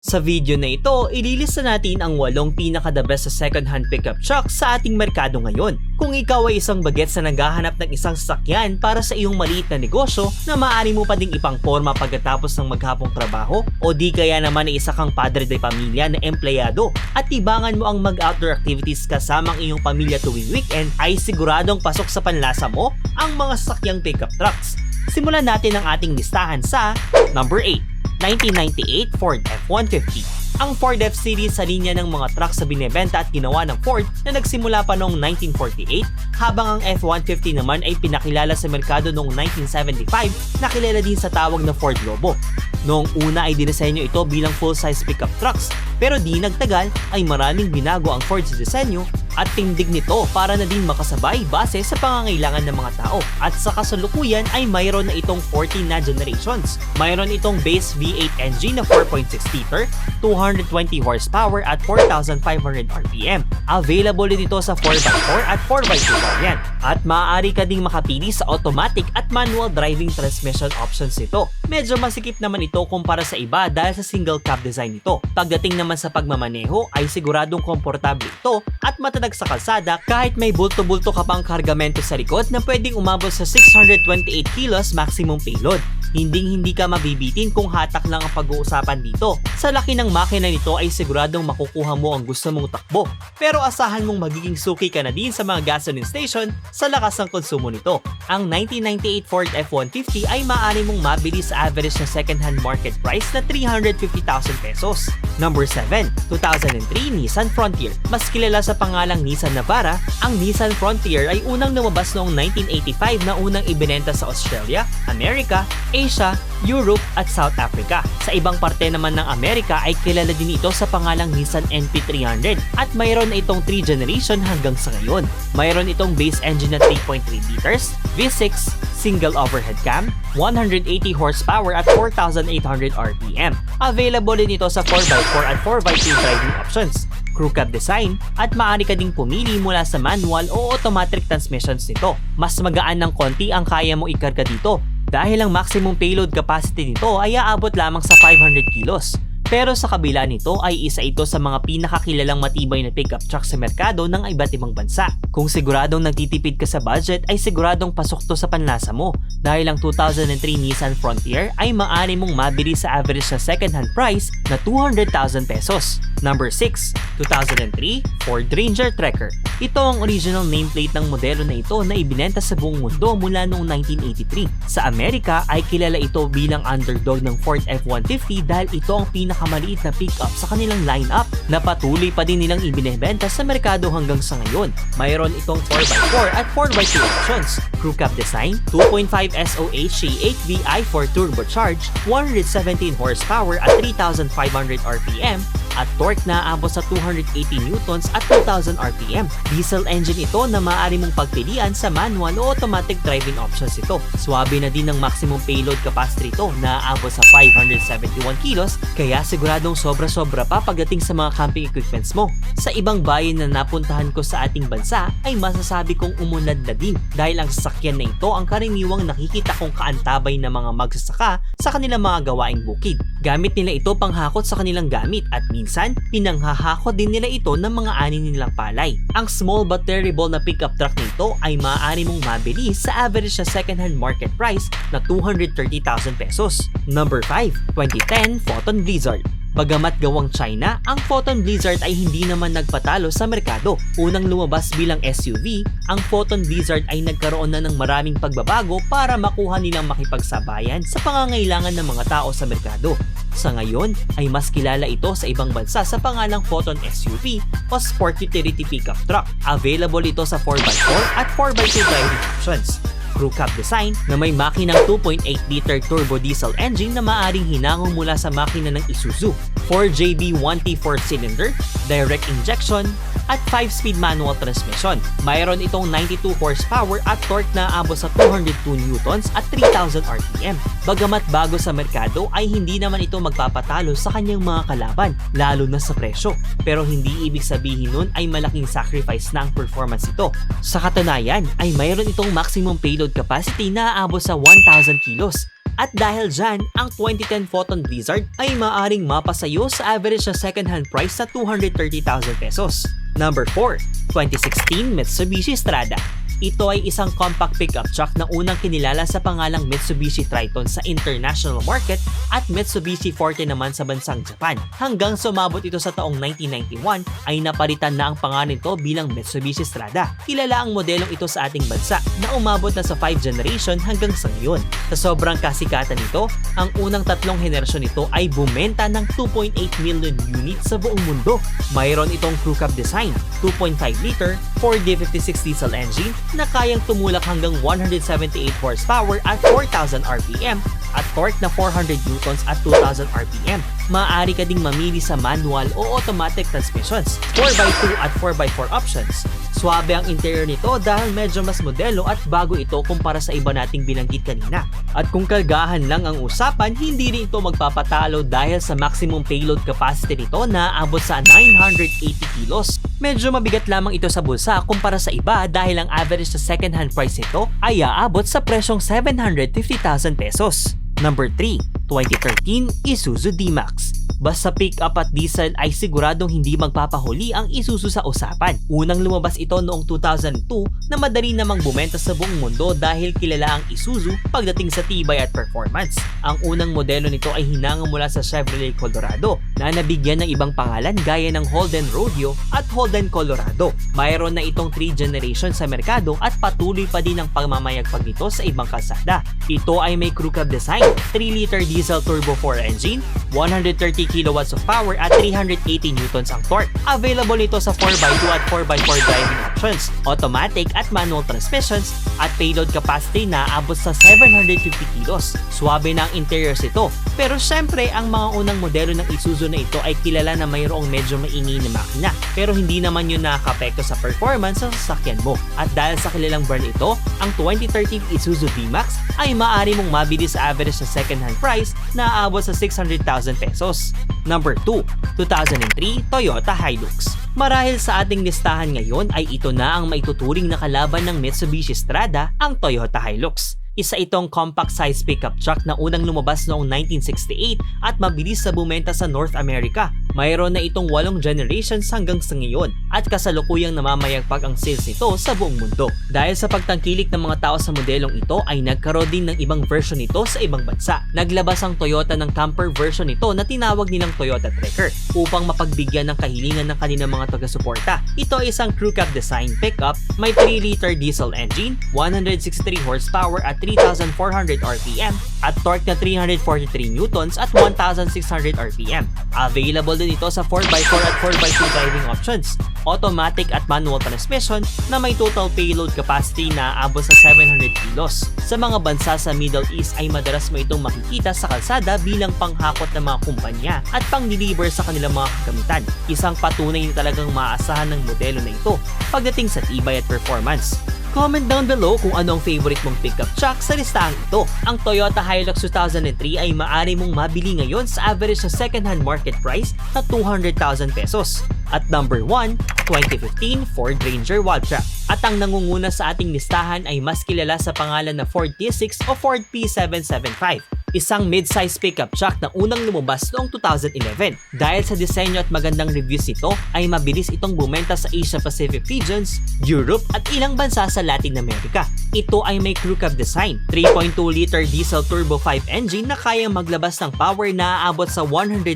Sa video na ito, ililista natin ang 8 pinaka-the best sa second-hand pickup truck sa ating merkado ngayon. Kung ikaw ay isang bagets na naghahanap ng isang sasakyan para sa iyong maliit na negosyo na maaari mo pa ding ipangporma pagkatapos ng maghapong trabaho, o di kaya naman ay isa kang padre de pamilya na empleyado at tibangan mo ang mag-outdoor activities kasama ang iyong pamilya tuwing weekend, ay siguradong pasok sa panlasa mo ang mga sasakyang pickup trucks. Simulan natin ang ating listahan sa number 8. 1998 Ford F-150. Ang Ford F-Series sa linya ng mga truck sa binebenta at ginawa ng Ford na nagsimula pa noong 1948, habang ang F-150 naman ay pinakilala sa merkado noong 1975 na kilala din sa tawag na Ford Lobo. Noong una ay dinisenyo ito bilang full-size pickup trucks, pero di nagtagal ay maraming binago ang Ford sa disenyo at tindig nito para na din makasabay base sa pangangailangan ng mga tao. At sa kasalukuyan ay mayroon na itong 14 na generations. Mayroon itong base V8 engine na 4.6 liter, 220 horsepower at 4,500 RPM. Available din ito sa 4x4 at 4x2 variant. At maaari ka ding makapili sa automatic at manual driving transmission options nito. Medyo masikip naman ito kumpara sa iba dahil sa single cab design nito. Pagdating naman sa pagmamaneho ay siguradong komportable ito at matatag sa kalsada kahit may bulto-bulto ka pang kargamento sa likod na pwedeng umabot sa 628 kilos maximum payload. Hindi ka mabibitin kung hatak lang ang pag-uusapan dito. Sa laki ng makina nito ay siguradong makukuha mo ang gusto mong takbo. Pero asahan mong magiging suki ka na din sa mga gasoline station sa lakas ng konsumo nito. Ang 1998 Ford F-150 ay maaari mong mabili sa average na second-hand market price na 350,000 pesos. Number 7. 2003 Nissan Frontier. Mas kilala sa pangalang Nissan Navara, ang Nissan Frontier ay unang lumabas noong 1985 na unang ibinenta sa Australia, Amerika, Asia, Europe at South Africa. Sa ibang parte naman ng Amerika ay kilala din ito sa pangalang Nissan NP300 at mayroon na itong 3 generation hanggang sa ngayon. Mayroon itong base engine na 3.3 liters, V6, single overhead cam, 180 horsepower at 4,800 RPM. Available din ito sa 4x4 at 4x2 driving options, crew cab design, at maaari ka ding pumili mula sa manual o automatic transmissions nito. Mas magaan ng konti ang kaya mong ikarga dito dahil ang maximum payload capacity nito ay aabot lamang sa 500 kilos. Pero sa kabila nito ay isa ito sa mga pinakakilalang matibay na pickup truck sa merkado ng iba't ibang bansa. Kung siguradong nagtitipid ka sa budget ay siguradong pasok to sa panlasa mo dahil ang 2003 Nissan Frontier ay maaari mong mabili sa average na second-hand price na 200,000 pesos. Number 6. 2003 Ford Ranger Trekker. Ito ang original nameplate ng modelo na ito na ibinenta sa buong mundo mula noong 1983. Sa Amerika ay kilala ito bilang underdog ng Ford F-150 dahil ito ang pinakamaliit na pickup sa kanilang lineup na patuloy pa din nilang ibinebenta sa merkado hanggang sa ngayon. Mayroon itong 4x4 at 4x2 options, crew cab design, 2.5 SOH C8V i4 turbocharged, 117 horsepower at 3,500 RPM at torque na aabot sa 280 newtons at 2,000 RPM. Diesel engine ito na maaari mong pagpilian sa manual o automatic driving options ito. Swabe na din ang maximum payload capacity ito na aabot sa 571 kilos, kaya siguradong sobra-sobra pa pagdating sa mga camping equipments mo. Sa ibang bayan na napuntahan ko sa ating bansa ay masasabi kong umunlad na din dahil ang sasakyan na ito ang karaniwang nakikita kong kaantabay na mga magsasaka sa kanilang mga gawaing bukid. Gamit nila ito panghakot sa kanilang gamit at minsan, pinanghahakot din nila ito ng mga ani nilang palay. Ang small but terrible na pickup truck nito ay maaari mong mabili sa average na second-hand market price na 230,000 pesos. Number 5. 2010 Photon Blizzard. Bagamat gawang China, ang Photon Blizzard ay hindi naman nagpatalo sa merkado. Unang lumabas bilang SUV, ang Photon Blizzard ay nagkaroon na ng maraming pagbabago para makuha nilang makipagsabayan sa pangangailangan ng mga tao sa merkado. Sa ngayon ay mas kilala ito sa ibang bansa sa pangalang Photon SUV o Sport Utility Pickup Truck. Available ito sa 4x4 at 4x2 driving options, crew cab design na may makinang 2.8 liter turbo diesel engine na maaring hinangong mula sa makina ng Isuzu, 4JB 1T 4-cylinder, direct injection, at 5-speed manual transmission. Mayroon itong 92 horsepower at torque na aabot sa 202 newtons at 3,000 RPM. Bagamat bago sa merkado ay hindi naman ito magpapatalo sa kanyang mga kalaban, lalo na sa presyo. Pero hindi ibig sabihin nun ay malaking sacrifice na ang performance ito. Sa katunayan ay mayroon itong maximum payload capacity na aabot sa 1,000 kilos. At dahil dyan, ang 2010 Photon Blizzard ay maaaring mapasayo sa average na second-hand price na 230,000 pesos. Number 4, 2016 Mitsubishi Strada. Ito ay isang compact pickup truck na unang kinilala sa pangalang Mitsubishi Triton sa international market at Mitsubishi Forte naman sa bansang Japan. Hanggang sumabot ito sa taong 1991 ay napalitan na ang pangalan nito bilang Mitsubishi Strada. Kilala ang modelong ito sa ating bansa na umabot na sa 5 generation hanggang sa ngayon. Sa sobrang kasikatan nito, ang unang 3 henerasyon nito ay bumenta ng 2.8 million units sa buong mundo. Mayroon itong crew cab design, 2.5 liter, 4D56 diesel engine na kayang tumulak hanggang 178 horsepower at 4,000 RPM at torque na 400 newtons at 2,000 RPM. Maaari ka ding mamili sa manual o automatic transmissions, 4x2 at 4x4 options. Swabe ang interior nito dahil medyo mas modelo at bago ito kumpara sa iba nating binanggit kanina. At kung kalgahan lang ang usapan, hindi rin ito magpapatalo dahil sa maximum payload capacity nito na abot sa 980 kilos. Medyo mabigat lamang ito sa bulsa kumpara sa iba dahil ang average sa second-hand price nito ay aabot sa presyong 750,000 pesos. Number 3, 2013 Isuzu D-Max. Basta pick-up at diesel ay siguradong hindi magpapahuli ang Isuzu sa usapan. Unang lumabas ito noong 2002 na madali namang bumenta sa buong mundo dahil kilala ang Isuzu pagdating sa tibay at performance. Ang unang modelo nito ay hinango mula sa Chevrolet Colorado na nabigyan ng ibang pangalan gaya ng Holden Rodeo at Holden Colorado. Mayroon na itong 3 generation sa merkado at patuloy pa din ang pagmamayagpag nito sa ibang kalsada. Ito ay may crew cab design, 3-liter diesel turbo 4 engine, 130 kilowatts of power at 380 newtons ang torque. Available ito sa 4x2 at 4x4 driving options, automatic at manual transmissions at payload capacity na abot sa 750 kilos. Swabe na ang interiors ito. Pero syempre, ang mga unang modelo ng Isuzu na ito ay kilala na mayroong medyo maingay na makina. Pero hindi naman yun nakakapekto sa performance sa sasakyan mo. At dahil sa kilalang brand ito, ang 2013 Isuzu D-Max ay maaari mong mabili sa average na second-hand price na aabot sa 600,000 pesos. Number 2, 2003 Toyota Hilux. Marahil sa ating listahan ngayon ay ito na ang maituturing na kalaban ng Mitsubishi Strada, ang Toyota Hilux. Isa itong compact size pickup truck na unang lumabas noong 1968 at mabilis sa bumenta sa North America. Mayroon na itong 8 generations hanggang sa ngayon at kasalukuyang namamayagpag ang sales nito sa buong mundo. Dahil sa pagtangkilik ng mga tao sa modelong ito ay nagkaroon din ng ibang version nito sa ibang bansa. Naglabas ang Toyota ng camper version nito na tinawag nilang Toyota Trekker upang mapagbigyan ng kahilingan ng kanilang mga taga-suporta. Ito ay isang crew cab design pickup, may 3-liter diesel engine, 163 horsepower at 3,400 RPM at torque na 343 newtons at 1,600 RPM. Available din ito sa 4x4 at 4x2 driving options, automatic at manual transmission na may total payload capacity na abot sa 700 kilos. Sa mga bansa sa Middle East ay madalas mo itong makikita sa kalsada bilang panghakot ng mga kumpanya at pang-deliver sa kanilang mga kagamitan. Isang patunay na talagang maaasahan ng modelo na ito pagdating sa tibay at performance. Comment down below kung ano ang favorite mong pickup truck sa listahang ito. Ang Toyota Hilux 2003 ay maaari mong mabili ngayon sa average na second-hand market price na 200,000 pesos. At number 1, 2015 Ford Ranger Wildtrak. At ang nangunguna sa ating listahan ay mas kilala sa pangalan na Ford T6 o Ford P775. Isang mid-size pickup truck na unang lumabas noong 2011. Dahil sa disenyo at magandang reviews nito, ay mabilis itong bumenta sa Asia Pacific regions, Europe at ilang bansa sa Latin America. Ito ay may crew cab design, 3.2-liter diesel turbo 5 engine na kayang maglabas ng power na aabot sa 197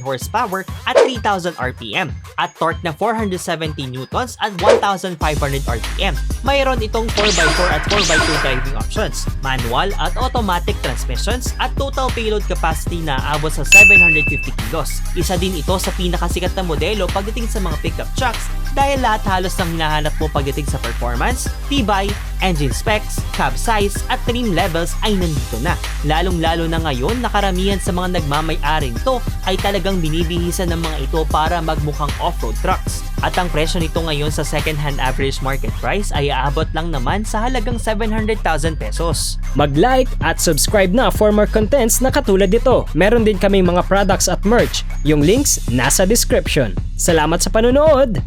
horsepower at 3,000 RPM at torque na 470 newtons at 1,500 RPM. Mayroon itong 4x4 at 4x2 driving options, manual at automatic transmission at total payload capacity na abot sa 750 kilos. Isa din ito sa pinakasikat na modelo pagdating sa mga pickup trucks dahil lahat halos ng hinahanap mo pagdating sa performance, tibay, engine specs, cab size at trim levels ay nandito na. Lalong-lalo na ngayon na karamihan sa mga nagmamay-ari nito ay talagang binibihisan ng mga ito para magmukhang off-road trucks. At ang presyo nito ngayon sa second-hand average market price ay aabot lang naman sa halagang 700,000 pesos. Mag-like at subscribe na for more contents na katulad dito. Meron din kaming mga products at merch. Yung links nasa description. Salamat sa panonood!